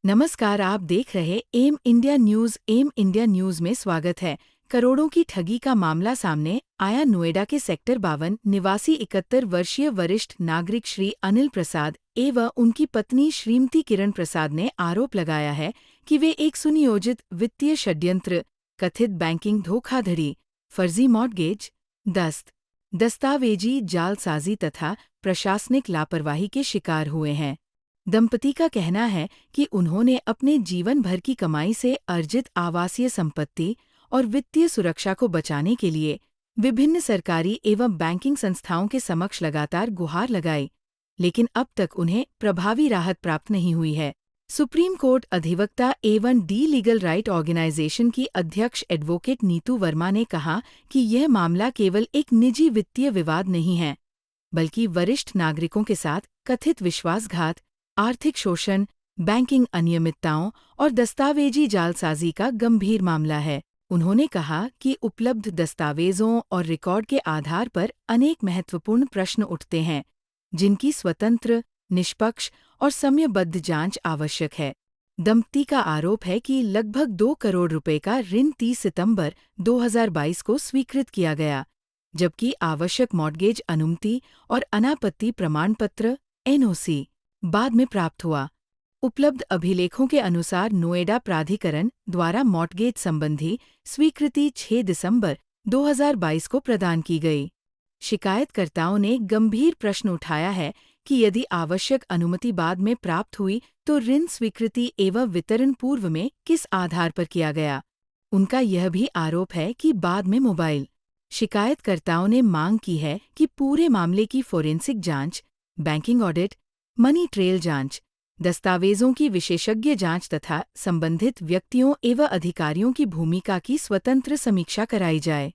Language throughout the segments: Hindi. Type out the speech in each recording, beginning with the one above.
नमस्कार, आप देख रहे M India news. M India news में स्वागत है। करोड़ों की ठगी का मामला सामने आया। नोएडा के सेक्टर 52 निवासी 71 वर्षीय वरिष्ठ नागरिक श्री अनिल प्रसाद एवं उनकी पत्नी श्रीमती किरण प्रसाद ने आरोप लगाया है कि वे एक सुनियोजित वित्तीय षड्यंत्र, कथित बैंकिंग धोखाधड़ी, फर्जी मॉर्टगेज, दस्तावेजी जालसाजी तथा प्रशासनिक लापरवाही के शिकार हुए हैं। दंपति का कहना है कि उन्होंने अपने जीवन भर की कमाई से अर्जित आवासीय संपत्ति और वित्तीय सुरक्षा को बचाने के लिए विभिन्न सरकारी एवं बैंकिंग संस्थाओं के समक्ष लगातार गुहार लगाई, लेकिन अब तक उन्हें प्रभावी राहत प्राप्त नहीं हुई है। सुप्रीम कोर्ट अधिवक्ता एवं डी लीगल राइट ऑर्गेनाइजेशन की अध्यक्ष एडवोकेट नीतू वर्मा ने कहा कि यह मामला केवल एक निजी वित्तीय विवाद नहीं है, बल्कि वरिष्ठ नागरिकों के साथ कथित विश्वासघात, आर्थिक शोषण, बैंकिंग अनियमितताओं और दस्तावेजी जालसाजी का गंभीर मामला है। उन्होंने कहा कि उपलब्ध दस्तावेजों और रिकॉर्ड के आधार पर अनेक महत्वपूर्ण प्रश्न उठते हैं, जिनकी स्वतंत्र, निष्पक्ष और समयबद्ध जांच आवश्यक है। दंपति का आरोप है कि लगभग 2 करोड़ रुपए का ऋण 30 सितंबर 2022 को स्वीकृत किया गया, जबकि आवश्यक मॉर्टगेज अनुमति और अनापत्ति प्रमाण पत्र (NOC) बाद में प्राप्त हुआ। उपलब्ध अभिलेखों के अनुसार नोएडा प्राधिकरण द्वारा मॉर्टगेज संबंधी स्वीकृति 6 दिसंबर 2022 को प्रदान की गई। शिकायतकर्ताओं ने गंभीर प्रश्न उठाया है कि यदि आवश्यक अनुमति बाद में प्राप्त हुई तो ऋण स्वीकृति एवं वितरण पूर्व में किस आधार पर किया गया। उनका यह भी आरोप है कि बाद में मोबाइल। शिकायतकर्ताओं ने मांग की है कि पूरे मामले की फोरेंसिक जांच, बैंकिंग ऑडिट, मनी ट्रेल जांच, दस्तावेजों की विशेषज्ञ जांच तथा संबंधित व्यक्तियों एवं अधिकारियों की भूमिका की स्वतंत्र समीक्षा कराई जाए।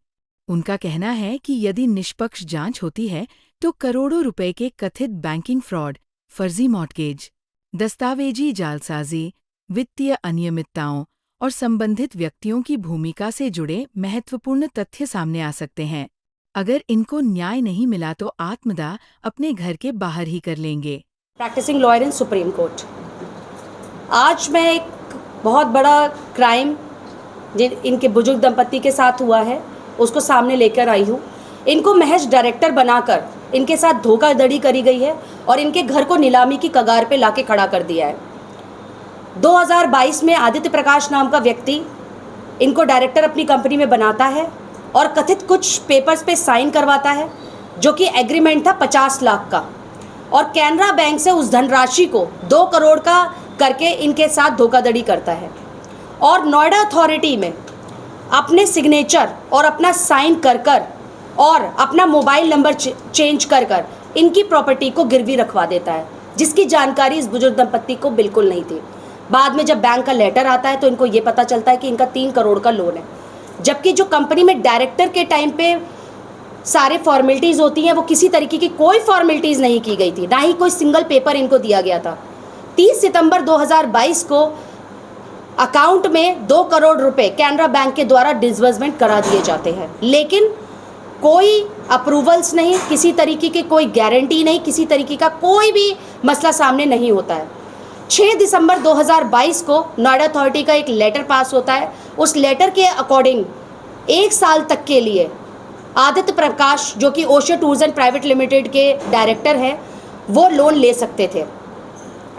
उनका कहना है कि यदि निष्पक्ष जांच होती है तो करोड़ों रुपए के कथित बैंकिंग फ्रॉड, फर्जी मॉर्टगेज, दस्तावेजी जालसाजी, वित्तीय अनियमितताओं और संबंधित व्यक्तियों की भूमिका से जुड़े महत्वपूर्ण तथ्य सामने आ सकते हैं। अगर इनको न्याय नहीं मिला तो आत्मदाह अपने घर के बाहर ही कर लेंगे। Practising lawyer in Supreme Court. आज मैं एक बहुत बड़ा क्राइम इनके बुजुर्ग दंपति के साथ हुआ है उसको सामने लेकर आई हूँ। इनको महज डायरेक्टर बनाकर इनके साथ धोखाधड़ी करी गई है और इनके घर को नीलामी की कगार पे लाके खड़ा कर दिया है। 2022 में आदित्य प्रकाश नाम का व्यक्ति इनको डायरेक्टर अपनी कंपनी में बनाता है और कथित कुछ पेपर्स पे साइन करवाता है, जो कि एग्रीमेंट था 50 लाख का, और कैनरा बैंक से उस धनराशि को 2 करोड़ का करके इनके साथ धोखाधड़ी करता है और नोएडा अथॉरिटी में अपने सिग्नेचर और अपना साइन कर और अपना मोबाइल नंबर चेंज कर इनकी प्रॉपर्टी को गिरवी रखवा देता है, जिसकी जानकारी इस बुजुर्ग दंपत्ति को बिल्कुल नहीं थी। बाद में जब बैंक का लेटर आता है तो इनको ये पता चलता है कि इनका 3 करोड़ का लोन है, जबकि जो कंपनी में डायरेक्टर के टाइम पे सारे फॉर्मेलिटीज़ होती हैं वो किसी तरीके की कोई फॉर्मेलिटीज़ नहीं की गई थी, ना ही कोई सिंगल पेपर इनको दिया गया था। 30 सितंबर 2022 को अकाउंट में 2 करोड़ रुपए कैनरा बैंक के द्वारा डिसबर्समेंट करा दिए जाते हैं, लेकिन कोई अप्रूवल्स नहीं, किसी तरीके की कोई गारंटी नहीं, किसी तरीके का कोई भी मसला सामने नहीं होता है। 6 दिसंबर 2022 को नोएडा अथॉरिटी का एक लेटर पास होता है। उस लेटर के अकॉर्डिंग 1 साल तक के लिए आदित्य प्रकाश, जो कि Osho tours and private limited के डायरेक्टर हैं, वो लोन ले सकते थे,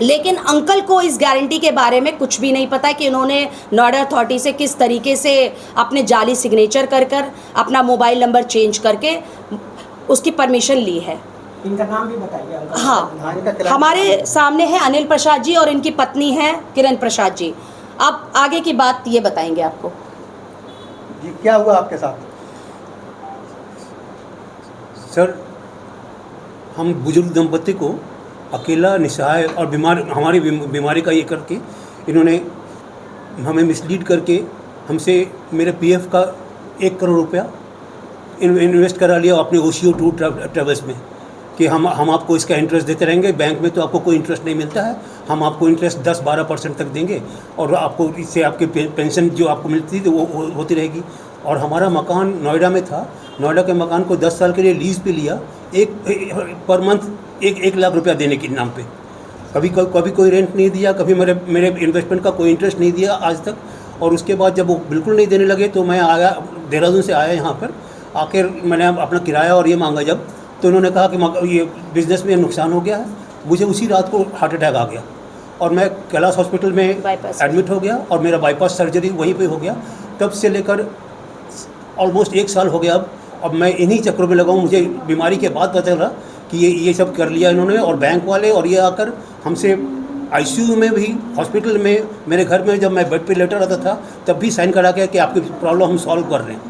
लेकिन अंकल को इस गारंटी के बारे में कुछ भी नहीं पता कि इन्होंने नोएडा अथॉरिटी से किस तरीके से अपने जाली सिग्नेचर कर अपना मोबाइल नंबर चेंज करके उसकी परमिशन ली है। इनका नाम भी बताइए। हाँ, हमारे सामने है अनिल प्रसाद जी और इनकी पत्नी है किरण प्रसाद जी। अब आगे की बात ये बताएंगे आपको। जी, क्या हुआ आपके साथ? सर, हम बुजुर्ग दंपति को अकेला, निसहाय और बीमार, हमारी बीमारी का ये करके इन्होंने हमें मिसलीड करके हमसे मेरे पीएफ का 1 करोड़ रुपया इन्वेस्ट करा लिया अपने ओशियो टूर ट्रेवल्स में कि हम आपको इसका इंटरेस्ट देते रहेंगे। बैंक में तो आपको कोई इंटरेस्ट नहीं मिलता है, हम आपको इंटरेस्ट 10-12% तक देंगे और आपको इससे आपकी पेंशन जो आपको मिलती थी वो होती रहेगी। और हमारा मकान नोएडा में था, नोएडा के मकान को 10 साल के लिए लीज़ पे लिया, पर मंथ 1 लाख रुपया देने के नाम पे कभी कोई रेंट नहीं दिया, कभी मेरे इन्वेस्टमेंट का कोई इंटरेस्ट नहीं दिया आज तक। और उसके बाद जब वो बिल्कुल नहीं देने लगे तो मैं आया, देहरादून से आया यहाँ पर। आखिर मैंने अपना किराया और ये मांगा जब, तो उन्होंने कहा कि ये बिज़नेस में नुकसान हो गया है। मुझे उसी रात को हार्ट अटैक आ गया और मैं कैलाश हॉस्पिटल में एडमिट हो गया और मेरा बाईपास सर्जरी वहीं पे हो गया। तब से लेकर ऑलमोस्ट 1 साल हो गया अब मैं इन्हीं चक्रों में लगा हूँ। मुझे बीमारी के बाद पता चला कि ये सब कर लिया इन्होंने, और बैंक वाले, और ये आकर हमसे आईसीयू में भी, हॉस्पिटल में, मेरे घर में जब मैं बेड पे लेटा रहता था तब भी साइन करा के कि आपकी प्रॉब्लम हम सॉल्व कर रहे हैं।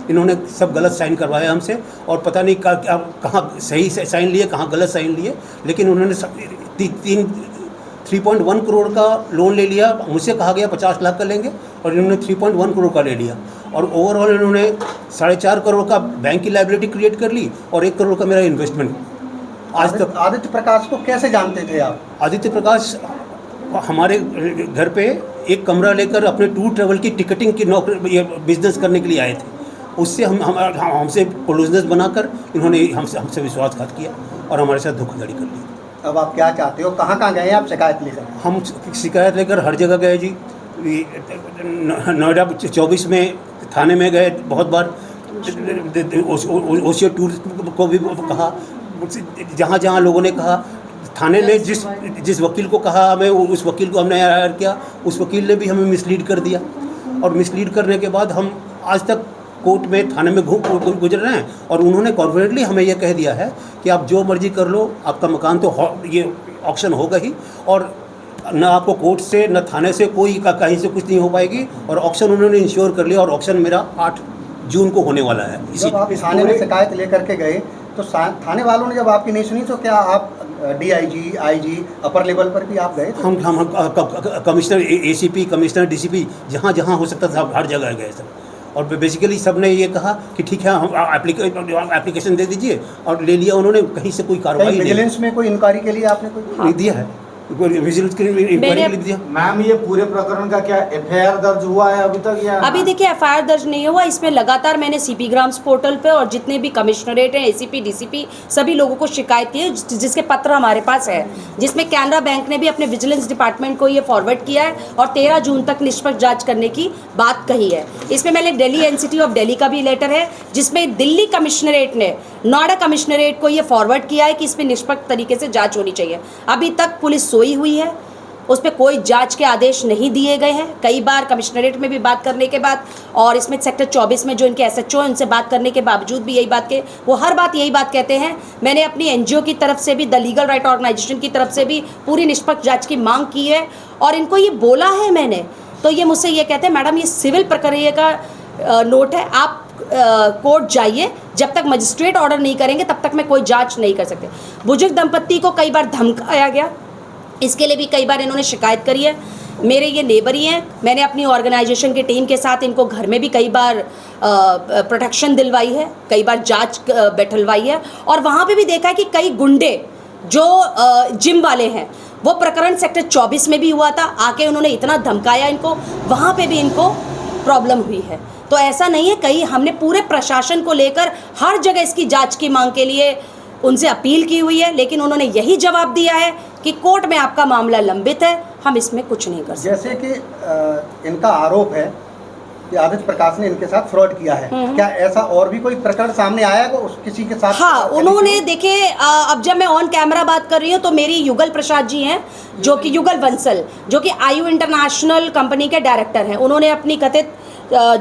इन्होंने सब गलत साइन करवाया हमसे, और पता नहीं कहाँ सही साइन लिए, कहाँ गलत साइन लिए। लेकिन उन्होंने 3.1 करोड़ का लोन ले लिया। मुझसे कहा गया 50 लाख का लेंगे, और इन्होंने 3.1 करोड़ का ले लिया। और ओवरऑल इन्होंने 4.5 करोड़ का बैंक की लायबिलिटी क्रिएट कर ली और 1 करोड़ का मेरा इन्वेस्टमेंट। आज तक आदित्य प्रकाश को कैसे जानते थे आप? आदित्य प्रकाश हमारे घर पे एक कमरा लेकर अपने टूर ट्रैवल की टिकटिंग की नौकरी, ये बिजनेस करने के लिए आए थे। उससे हमसे क्लोजनेस बनाकर इन्होंने हमसे विश्वासघात किया और हमारे साथ धोखाधड़ी कर ली। अब आप क्या चाहते हो? कहाँ कहाँ गए आप शिकायत लेकर? हम शिकायत लेकर हर जगह गए जी। नोएडा 24 में थाने में गए बहुत बार, ओशियो टूर को भी कहा, जहाँ जहाँ लोगों ने कहा। थाने में जिस वकील को कहा हमें, उस वकील को हमने हायर किया, उस वकील ने भी हमें मिसलीड कर दिया। और मिसलीड करने के बाद हम आज तक कोर्ट में, थाने में गुजर रहे हैं। और उन्होंने कॉन्फिडेंटली हमें यह कह दिया है कि आप जो मर्जी कर लो, आपका मकान तो ये ऑक्शन होगा ही, और न आपको कोर्ट से न थाने से कोई कहीं से कुछ नहीं हो पाएगी। और ऑक्शन उन्होंने इंश्योर कर लिया, और ऑक्शन मेरा 8 जून को होने वाला है। जब आप थाने में शिकायत लेकर के गए तो थाने वालों ने जब आपकी नहीं सुनी तो क्या आप DIG, IG, अपर लेवल पर भी आप गए? हम कमिश्नर, ACP, कमिश्नर, DCP, जहाँ जहाँ हो सकता था हर जगह गए सर। और बेसिकली सब ने ये कहा कि ठीक है, हम एप्लीकेशन दे दीजिए, और ले लिया उन्होंने। कहीं से कोई कार्रवाई नहीं। विजिलेंस में कोई इंक्वायरी के लिए आपने कोई नहीं दिया है? विजिलेंस के इंक्वायरी के लिए दिया। मैम, ये पूरे प्रकरण का क्या FIR दर्ज हुआ है अभी तक या? अभी देखिए FIR दर्ज नहीं हुआ। इसमें लगातार मैंने CP ग्राम्स पोर्टल पे और जितने भी कमिश्नरेट हैं, ACP, DCP, सभी लोगों को शिकायत की है, जिसके पत्र हमारे पास है, जिसमें कैनरा बैंक ने भी अपने विजिलेंस डिपार्टमेंट को ये फॉरवर्ड किया है और 13 जून तक निष्पक्ष जांच करने की बात कही है। इसमें मैंने दिल्ली NCT ऑफ दिल्ली का भी लेटर है, जिसमें दिल्ली कमिश्नरेट ने नोएडा कमिश्नरेट को ये फॉरवर्ड किया है कि इसमें निष्पक्ष तरीके से जाँच होनी चाहिए। अभी तक पुलिस सोई हुई है, उस पर कोई जांच के आदेश नहीं दिए गए हैं। कई बार कमिश्नरेट में भी बात करने के बाद, और इसमें सेक्टर 24 में जो इनके SHO हैं उनसे बात करने के बावजूद भी यही बात के वो हर बात यही बात कहते हैं। मैंने अपनी NGO की तरफ से भी, द लीगल राइट ऑर्गेनाइजेशन की तरफ से भी पूरी निष्पक्ष जांच की मांग की है, और इनको ये बोला है मैंने, तो ये मुझसे ये कहते हैं मैडम ये सिविल प्रक्रिया का नोट है, आप कोर्ट जाइए, जब तक मजिस्ट्रेट ऑर्डर नहीं करेंगे तब तक मैं कोई जांच नहीं कर सकते। बुजुर्ग दंपत्ति को कई बार धमकाया गया, इसके लिए भी कई बार इन्होंने शिकायत करी है। मेरे ये नेबर ही हैं, मैंने अपनी ऑर्गेनाइजेशन की टीम के साथ इनको घर में भी कई बार प्रोटेक्शन दिलवाई है, कई बार जांच बैठलवाई है, और वहाँ पे भी देखा है कि कई गुंडे जो जिम वाले हैं, वो प्रकरण सेक्टर 24 में भी हुआ था, आके उन्होंने इतना धमकाया इनको, वहाँ पे भी इनको प्रॉब्लम हुई है। तो ऐसा नहीं है, कहीं हमने पूरे प्रशासन को लेकर हर जगह इसकी जांच की मांग के लिए उनसे अपील की हुई है, लेकिन उन्होंने यही जवाब दिया है कि कोर्ट में आपका मामला लंबित है, हम इसमें कुछ नहीं कर सकते। जैसे कि इनका आरोप है कि आदित्य प्रकाश ने इनके साथ फ्रॉड किया है, क्या ऐसा और भी कोई प्रकरण सामने आया है किसी के साथ? हाँ, उन्होंने देखे, अब जब मैं ऑन कैमरा बात कर रही हूँ तो मेरी युगल प्रसाद जी हैं, जो कि युगल बंसल, जो कि आयु इंटरनेशनल कंपनी के डायरेक्टर हैं। उन्होंने अपनी कथित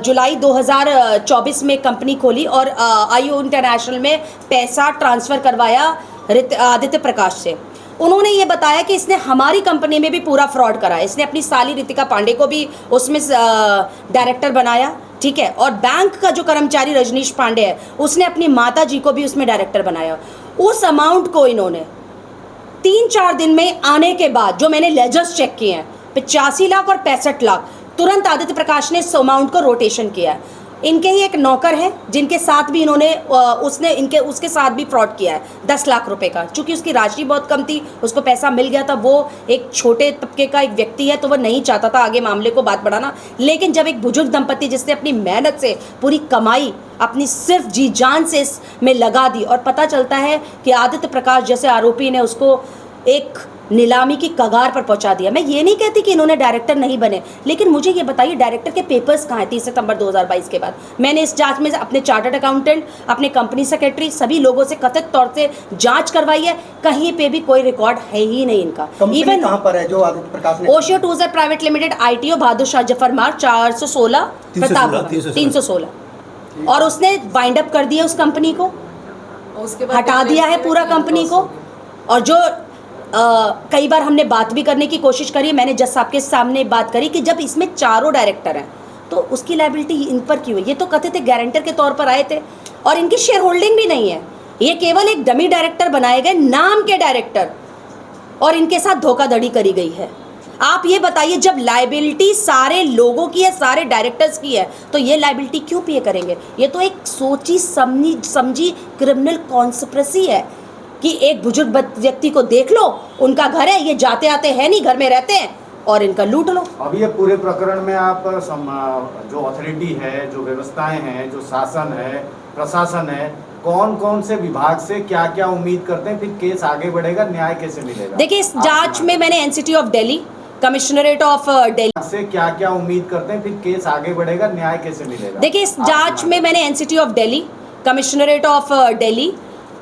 जुलाई 2024 में कंपनी खोली और आयु इंटरनेशनल में पैसा ट्रांसफ़र करवाया आदित्य प्रकाश से। उन्होंने ये बताया कि इसने हमारी कंपनी में भी पूरा फ्रॉड करा है। इसने अपनी साली रितिका पांडे को भी उसमें डायरेक्टर बनाया, ठीक है, और बैंक का जो कर्मचारी रजनीश पांडे है उसने अपनी माता जी को भी उसमें डायरेक्टर बनाया। उस अमाउंट को इन्होंने 3-4 दिन में आने के बाद, जो मैंने लेजर्स चेक किए हैं, 85 लाख और 65 लाख, तुरंत आदित्य प्रकाश ने इस अमाउंट को रोटेशन किया है। इनके ही एक नौकर है जिनके साथ भी इन्होंने उसके साथ भी फ्रॉड किया है 10 लाख रुपए का। चूंकि उसकी राशि बहुत कम थी, उसको पैसा मिल गया था, वो एक छोटे तबके का एक व्यक्ति है, तो वह नहीं चाहता था आगे मामले को बात बढ़ाना। लेकिन जब एक बुजुर्ग दंपति जिसने अपनी मेहनत से पूरी कमाई अपनी सिर्फ जी जान से इसमें लगा दी, और पता चलता है कि आदित्य प्रकाश जैसे आरोपी ने उसको एक नीलामी की कगार पर पहुंचा दिया। मैं ये नहीं कहती कि इन्होंने डायरेक्टर नहीं बने, लेकिन मुझे ये बताइए डायरेक्टर के पेपर्स कहाँ हैं 30 सितंबर 2022 के बाद? मैंने इस जांच में अपने चार्टर्ड अकाउंटेंट, अपने कंपनी सेक्रेटरी, सभी लोगों से कथित तौर से जांच करवाई है, कहीं पे भी कोई रिकॉर्ड है ही नहीं इनका। कंपनी कहाँ पर है जो आदित्य प्रकाश ने? ओशियो tours private limited, ITO Bahadur Shah Zafar मार्ग 416 प्रताप 316, और उसने वाइंड अप कर दिया उस कंपनी को, उसके बाद हटा दिया है पूरा कंपनी को। और जो कई बार हमने बात भी करने की कोशिश करी, मैंने जज साहब के सामने बात करी कि जब इसमें चारों डायरेक्टर हैं तो उसकी लायबिलिटी इन पर क्यों है? ये तो कथित गारंटर के तौर पर आए थे और इनकी शेयर होल्डिंग भी नहीं है, ये केवल एक डमी डायरेक्टर बनाए गए, नाम के डायरेक्टर, और इनके साथ धोखाधड़ी करी गई है। आप ये बताइए, जब लायबिलिटी सारे लोगों की है, सारे डायरेक्टर्स की है, तो ये लायबिलिटी क्यों पे करेंगे? ये तो एक सोची समझी क्रिमिनल कॉन्स्पिरेसी है कि एक बुजुर्ग व्यक्ति को देख लो, उनका घर है, ये जाते आते हैं नहीं, घर में रहते हैं, और इनका लूट लो। अब ये पूरे प्रकरण में आप जो अथॉरिटी है, जो व्यवस्थाएं हैं, जो शासन है, प्रशासन है, कौन कौन से विभाग से क्या क्या उम्मीद करते हैं? फिर केस आगे बढ़ेगा, न्याय कैसे मिलेगा? देखिए, इस जांच में मैंने NCT of Delhi, commissionerate of Delhi से क्या क्या उम्मीद करते हैं? फिर केस आगे बढ़ेगा, न्याय कैसे मिलेगा? देखिए, इस जांच में मैंने NCT of Delhi, commissionerate of Delhi,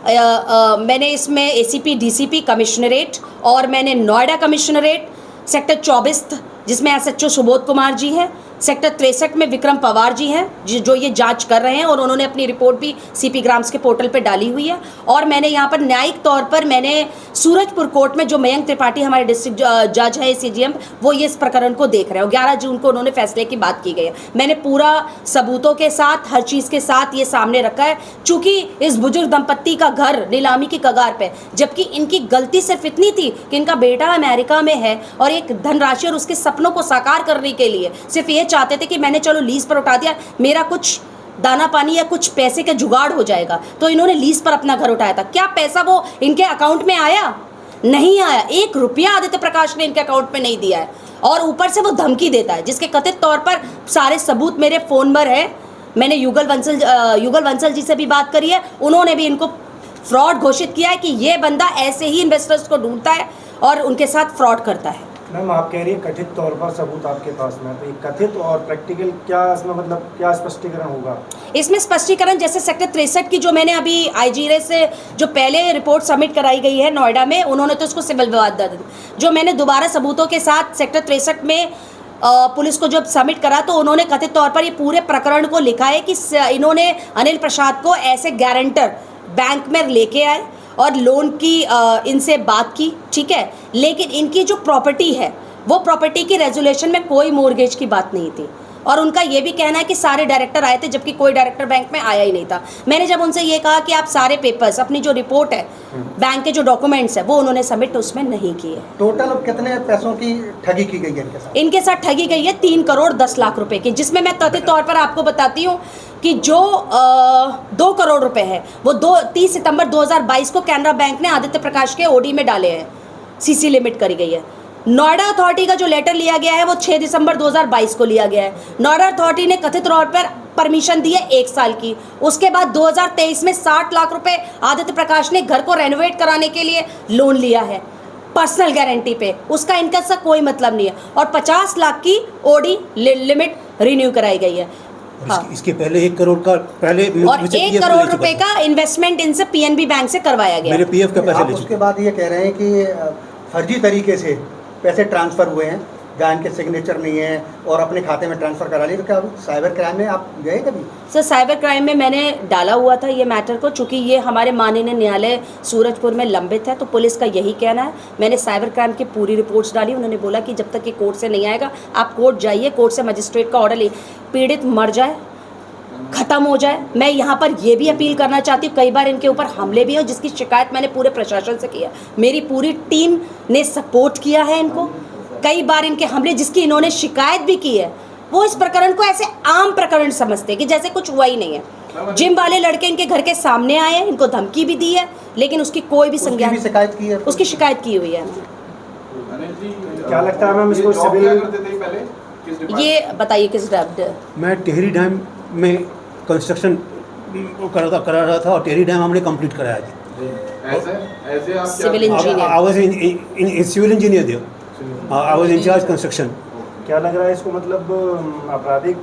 मैंने इसमें ACP DCP कमिश्नरेट, और मैंने नोएडा कमिश्नरेट, सेक्टर 24 जिसमें SHO सुबोध कुमार जी हैं, सेक्टर 63 में विक्रम पवार जी हैं जो ये जांच कर रहे हैं, और उन्होंने अपनी रिपोर्ट भी CP ग्राम्स के पोर्टल पे डाली हुई है। और मैंने यहाँ पर न्यायिक तौर पर मैंने सूरजपुर कोर्ट में जो मयंक त्रिपाठी हमारे डिस्ट्रिक्ट जज है CGM, वो ये इस प्रकरण को देख रहे हैं, और 11 जून को उन्होंने फैसले की बात की गई है। मैंने पूरा सबूतों के साथ, हर चीज़ के साथ ये सामने रखा है, चूँकि इस बुजुर्ग दंपत्ति का घर नीलामी की कगार पर, जबकि इनकी गलती सिर्फ इतनी थी कि इनका बेटा अमेरिका में है, और एक धनराशि और उसके सपनों को साकार करने के लिए सिर्फ ये चाहते थे कि मैंने चलो लीज पर उठा दिया, मेरा कुछ दाना पानी या कुछ पैसे का जुगाड़ हो जाएगा, तो इन्होंने लीज पर अपना घर उठाया था। क्या पैसा वो इनके अकाउंट में आया? नहीं आया। 1 रुपया आदित्य प्रकाश ने इनके अकाउंट में नहीं दिया है, और ऊपर से वो धमकी देता है, जिसके कथित तौर पर सारे सबूत मेरे फोन पर है। मैंने युगल वंसल जी से भी बात करी है, उन्होंने भी इनको फ्रॉड घोषित किया है कि ये बंदा ऐसे ही इन्वेस्टर्स को ढूंढता है और उनके साथ फ्रॉड करता है। मैम, आप कह रही है कथित तौर पर सबूत आपके पास में, तो ये कथित और प्रैक्टिकल क्या इसमें मतलब क्या स्पष्टीकरण होगा? इसमें स्पष्टीकरण जैसे सेक्टर 63 की जो मैंने अभी IGRA से जो पहले रिपोर्ट सबमिट कराई गई है नोएडा में, उन्होंने तो उसको सिविल विवाद दे दिया। जो मैंने दोबारा सबूतों के साथ सेक्टर 63 में पुलिस को जब सबमिट करा, तो उन्होंने कथित तौर पर ये पूरे प्रकरण को लिखा है कि इन्होंने अनिल प्रसाद को ऐसे गारंटर बैंक में लेके आए और लोन की इनसे बात की, ठीक है, लेकिन इनकी जो प्रॉपर्टी है वो प्रॉपर्टी की रेजोल्यूशन में कोई मोर्गेज की बात नहीं थी, और उनका ये भी कहना है कि सारे डायरेक्टर आए थे जबकि कोई डायरेक्टर बैंक में आया ही नहीं था। मैंने जब उनसे ये कहा कि आप सारे पेपर्स, अपनी जो रिपोर्ट है, बैंक के जो डॉक्यूमेंट्स है, वो उन्होंने सबमिट उसमें नहीं किए। टोटल कितने पैसों की ठगी की गई है इनके साथ? इनके साथ ठगी गई है 3 करोड़ 10 लाख रुपए की, जिसमें मैं कथित तौर पर आपको बताती हूँ कि जो 2 करोड़ रुपए है वो 30 सितंबर 2022 को कैनरा बैंक ने आदित्य प्रकाश के OD में डाले हैं, CC लिमिट करी गई है। नोएडा अथॉरिटी का जो लेटर लिया गया है वो 6 दिसंबर 2022 को लिया गया है। नोएडा अथॉरिटी ने कथित तौर पर परमिशन दी है 1 साल की। उसके बाद 2023 में 60 लाख रुपए आदित्य प्रकाश ने घर को रेनोवेट कराने के लिए लोन लिया है पर्सनल गारंटी पे, उसका इनका से कोई मतलब नहीं है, और 50 लाख की OD लिमिट रिन्यू कराई गई है। हाँ। इसके पहले 1 करोड़ का पहले और 1 करोड़ रुपए का इन्वेस्टमेंट इनसे PNB बैंक से करवाया गया। मेरे PF का पैसा ले उसके बाद ये कह रहे हैं कि फर्जी तरीके से पैसे ट्रांसफ़र हुए हैं, जहाँ इनके सिग्नेचर नहीं है, और अपने खाते में ट्रांसफ़र करा लिए। तो क्या साइबर क्राइम में आप गए कभी? सर, साइबर क्राइम में मैंने डाला हुआ था ये मैटर को, चूँकि ये हमारे माननीय न्यायालय सूरजपुर में लंबित है, तो पुलिस का यही कहना है। मैंने साइबर क्राइम की पूरी रिपोर्ट्स डाली, उन्होंने बोला कि जब तक ये कोर्ट से नहीं आएगा आप कोर्ट जाइए, कोर्ट से मजिस्ट्रेट का ऑर्डर ले, पीड़ित मर जाए, ख़त्म हो जाए। मैं यहाँ पर ये भी अपील करना चाहती हूँ, कई बार इनके ऊपर हमले भी हो जिसकी शिकायत मैंने पूरे प्रशासन से किया, मेरी पूरी टीम ने सपोर्ट किया है इनको। कई बार इनके हमले जिसकी इन्होंने शिकायत भी की है, वो इस प्रकरण को ऐसे आम प्रकरण समझते हैं कि जैसे कुछ हुआ ही नहीं है। जिम वाले लड़के इनके घर के सामने आए हैं, इनको धमकी भी दी है, लेकिन उसकी कोई भी संज्ञान, शिकायत की है, उसकी शिकायत की हुई है। क्या लगता है मैम इसको सिविल, ये बताइए किस डब्ड? मैं टेहरी डैम में कंस्ट्रक्शन करा रहा था, और टेहरी डैम हमने कंप्लीट कराया ऐसे आप civil engineer. I was in civil engineer there. I was in charge construction. क्या लग रहा है इसको, मतलब आपराधिक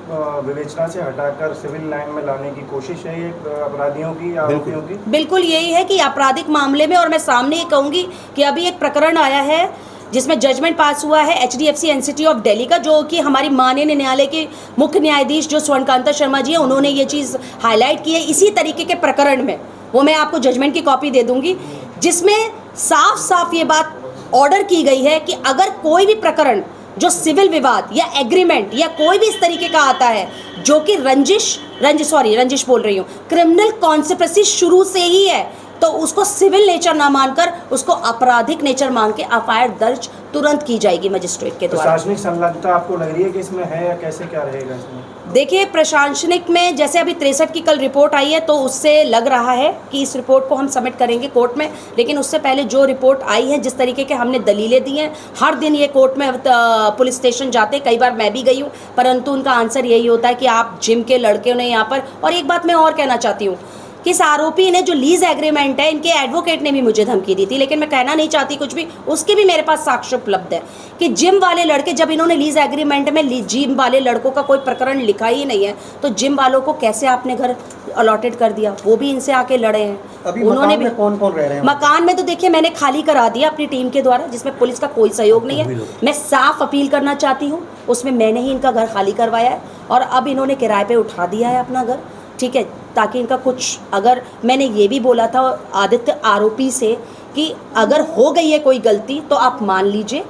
विवेचना से हटाकर सिविल लाइन में लाने की कोशिश है ये अपराधियों की, आरोपियों की? बिल्कुल यही है कि आपराधिक मामले में, और मैं सामने ये कहूंगी कि अभी एक प्रकरण आया है जिसमें जजमेंट पास हुआ है HDFC एनसीटी ऑफ दिल्ली का, जो कि हमारी माननीय न्यायालय के मुख्य न्यायाधीश जो स्वर्णकांता शर्मा जी हैं, उन्होंने ये चीज़ हाईलाइट की है इसी तरीके के प्रकरण में। वो मैं आपको जजमेंट की कॉपी दे दूंगी, जिसमें साफ साफ ये बात ऑर्डर की गई है कि अगर कोई भी प्रकरण जो सिविल विवाद या एग्रीमेंट या कोई भी इस तरीके का आता है जो कि रंजिश बोल रही हूँ, क्रिमिनल कॉन्स्पिरेसी शुरू से ही है, तो उसको सिविल नेचर ना मानकर उसको आपराधिक नेचर मान के एफआईआर दर्ज तुरंत की जाएगी मजिस्ट्रेट के द्वारा। प्रशासनिक संलग्नता आपको लग रही है कि इसमें है, या कैसे क्या रहेगा इसमें? देखिए, प्रशासनिक में जैसे अभी 63 की कल रिपोर्ट आई है, तो उससे लग रहा है कि इस रिपोर्ट को हम सबमिट करेंगे कोर्ट में। लेकिन उससे पहले जो रिपोर्ट आई है, जिस तरीके के हमने दलीलें दी हैं, हर दिन ये कोर्ट में पुलिस स्टेशन जाते, कई बार मैं भी गई हूँ, परंतु उनका आंसर यही होता है कि आप जिम के लड़के ने यहाँ पर। और एक बात मैं और कहना चाहती हूँ कि इस आरोपी ने जो लीज एग्रीमेंट है, इनके एडवोकेट ने भी मुझे धमकी दी थी, लेकिन मैं कहना नहीं चाहती कुछ भी, उसके भी मेरे पास साक्ष्य उपलब्ध है कि जिम वाले लड़के, जब इन्होंने लीज एग्रीमेंट में जिम वाले लड़कों का कोई प्रकरण लिखा ही नहीं है, तो जिम वालों को कैसे आपने घर अलॉटेड कर दिया? वो भी इनसे आके लड़े हैं। अभी उन्होंने मकान में कौन कौन रह रहे हैं? मकान में तो देखिए मैंने खाली करा दिया अपनी टीम के द्वारा, जिसमें पुलिस का कोई सहयोग नहीं है। मैं साफ अपील करना चाहती हूँ, उसमें मैंने ही इनका घर खाली करवाया है और अब इन्होंने किराए पे उठा दिया है अपना घर, ठीक है, ताकि इनका कुछ, अगर मैंने ये भी बोला था आदित्य आरोपी से कि अगर हो गई है कोई गलती तो आप मान लीजिए,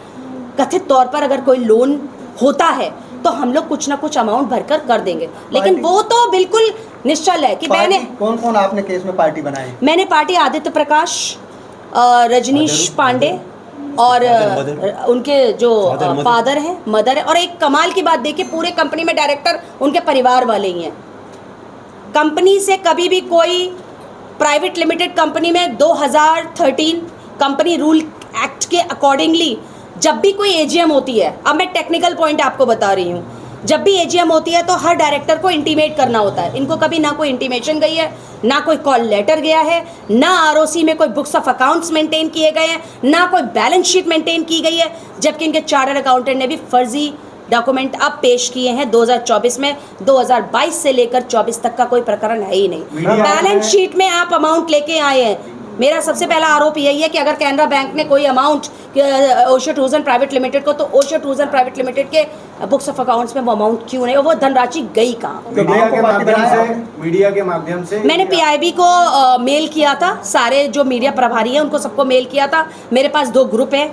कथित तौर पर अगर कोई लोन होता है तो हम लोग कुछ ना कुछ अमाउंट भरकर कर देंगे, लेकिन वो तो बिल्कुल निश्चल है कि मैंने कौन कौन आपने केस में पार्टी बनाई? मैंने पार्टी आदित्य प्रकाश, रजनीश पांडे और उनके जो फादर हैं, मदर है, और एक कमाल की बात देखिए, पूरे कंपनी में डायरेक्टर उनके परिवार वाले ही हैं। कंपनी से कभी भी कोई प्राइवेट लिमिटेड कंपनी में 2013 कंपनी रूल एक्ट के अकॉर्डिंगली जब भी कोई एजीएम होती है, अब मैं टेक्निकल पॉइंट आपको बता रही हूँ, जब भी एजीएम होती है तो हर डायरेक्टर को इंटीमेट करना होता है। इनको कभी ना कोई इंटीमेशन गई है, ना कोई कॉल लेटर गया है, ना आरओसी में कोई बुक्स ऑफ अकाउंट्स मेंटेन किए गए हैं, ना कोई बैलेंस शीट मेंटेन की गई है, जबकि इनके चार्टर्ड अकाउंटेंट ने भी फर्जी डॉक्यूमेंट अब पेश किए हैं 2024 में। 2022 से लेकर 24 तक का कोई प्रकरण है ही नहीं। बैलेंस शीट में आप अमाउंट लेके आए हैं। मेरा सबसे पहला आरोप यही है कि अगर कैनरा बैंक ने कोई amount Osho tourism private limited को, तो ओशो टूरिज्म प्राइवेट लिमिटेड के बुक्स ऑफ अकाउंट्स में वो अमाउंट क्यों नहीं, वो धनराशि गई कहाँ? मीडिया के माध्यम से मैंने पीआईबी को मेल किया था, सारे जो मीडिया प्रभारी हैं उनको सबको मेल किया था। मेरे पास 2 ग्रुप है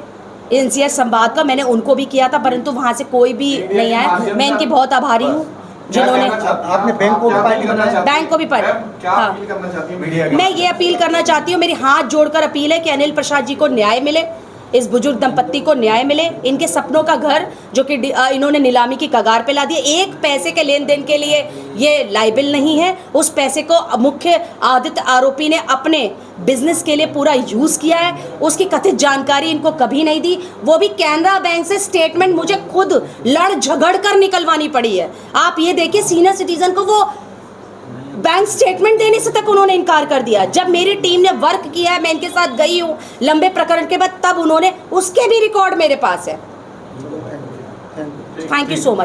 एनसीआर संवाद का, मैंने उनको भी किया था, परंतु वहाँ से कोई भी नहीं आया। मैं इनकी बहुत आभारी हूँ जिन्होंने। आपने बैंक को भी पार्टी बनाया? बैंक को भी हाँ, मैं ये अपील करना चाहती हूँ, मेरी हाथ जोड़कर अपील है कि अनिल प्रसाद जी को न्याय मिले, इस बुजुर्ग दंपत्ति को न्याय मिले। इनके सपनों का घर जो कि इन्होंने नीलामी की कगार पे ला दिया, 1 पैसे के लेन देन के लिए ये लायबिल नहीं है। उस पैसे को मुख्य आदित्य आरोपी ने अपने बिजनेस के लिए पूरा यूज़ किया है, उसकी कथित जानकारी इनको कभी नहीं दी। वो भी कैनरा बैंक से स्टेटमेंट मुझे खुद लड़ झगड़ कर निकलवानी पड़ी है। आप ये देखिए, सीनियर सिटीजन को वो बैंक स्टेटमेंट देने से तक उन्होंने इनकार कर दिया। जब मेरी टीम ने वर्क किया है, मैं इनके साथ गई हूँ लंबे प्रकरण के बाद, तब उन्होंने, उसके भी रिकॉर्ड मेरे पास है। Thank you so much.